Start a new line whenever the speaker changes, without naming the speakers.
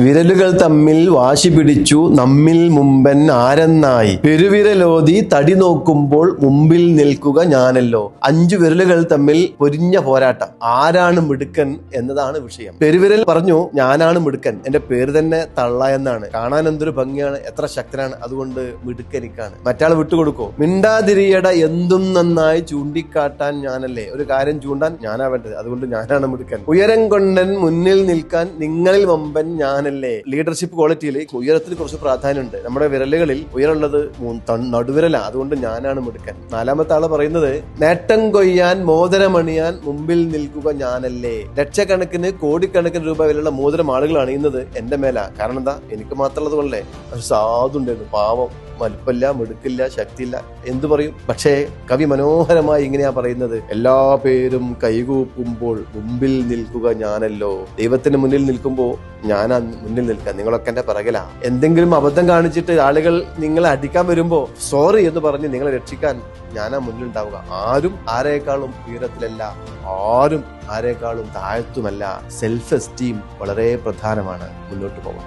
വിരലുകൾ തമ്മിൽ വാശി പിടിച്ചു നമ്മിൽ മുമ്പൻ ആരെന്നായി, പെരുവിരലോതി തടി നോക്കുമ്പോൾ മുമ്പിൽ നിൽക്കുക ഞാനല്ലോ. 5 വിരലുകൾ തമ്മിൽ പൊരിഞ്ഞ പോരാട്ടം. ആരാണ് മിടുക്കൻ എന്നതാണ് വിഷയം. പെരുവിരൽ പറഞ്ഞു ഞാനാണ് മിടുക്കൻ, എന്റെ പേര് തന്നെ തള്ള എന്നാണ്, കാണാൻ എന്തൊരു ഭംഗിയാണ്, എത്ര ശക്തനാണ്, അതുകൊണ്ട് മിടുക്കനിക്കാണ്. മറ്റാൾ വിട്ടുകൊടുക്കോ? മിണ്ടാതിരിയട എന്തും നന്നായി ചൂണ്ടിക്കാട്ടാൻ ഞാനല്ലേ, ഒരു കാര്യം ചൂണ്ടാൻ ഞാനാ വേണ്ടത്, അതുകൊണ്ട് ഞാനാണ് മിടുക്കൻ. ഉയരം കൊണ്ടൻ മുന്നിൽ നിൽക്കാൻ നിങ്ങളിൽ വമ്പൻ ഞാനല്ലേ. ലീഡർഷിപ്പ് ക്വാളിറ്റിയിൽ ഉയരത്തിന് കുറച്ച് പ്രാധാന്യമുണ്ട്. നമ്മുടെ വിരലുകളിൽ ഉയരമുള്ളത് നടുവിരലാ, അതുകൊണ്ട് ഞാനാണ് മിടുക്കൻ. 4ാമത്തെ ആള് പറയുന്നത് നേട്ടം കൊയ്യാൻ മോതിരമണിയാൻ മുമ്പിൽ നിൽക്കുക ഞാനല്ലേ. ലക്ഷക്കണക്കിന് കോടിക്കണക്കിന് രൂപ വിലയുള്ള മോതിരം ആളുകൾ അണിയുന്നത് എന്റെ മേലാ. കാരണം എന്താ? എനിക്ക് മാത്രമുള്ളത് കൊണ്ടല്ലേ. സാധുണ്ടായിരുന്നു, പാവം, വലിപ്പമില്ല, മിടുക്കില്ല, ശക്തിയില്ല, എന്തു പറയും. പക്ഷേ കവി മനോഹരമായി ഇങ്ങനെയാ പറയുന്നത്, എല്ലാ പേരും കൈകൂപ്പുമ്പോൾ മുമ്പിൽ നിൽക്കുക ഞാനല്ലോ. ദൈവത്തിന് മുന്നിൽ നിൽക്കുമ്പോൾ ഞാനാ മുന്നിൽ നിൽക്കുക, നിങ്ങളൊക്കെ എന്റെ പിറകിലാ. എന്തെങ്കിലും അബദ്ധം കാണിച്ചിട്ട് ആളുകൾ നിങ്ങളെ അടിക്കാൻ വരുമ്പോ സോറി എന്ന് പറഞ്ഞ് നിങ്ങളെ രക്ഷിക്കാൻ ഞാനാ മുന്നിൽ ഉണ്ടാവുക. ആരും ആരേക്കാളും ഉയരത്തിലല്ല, ആരും ആരേക്കാളും താഴ്ത്തുമല്ല. സെൽഫ് എസ്റ്റീം വളരെ പ്രധാനമാണ്. മുന്നോട്ട് പോകാം.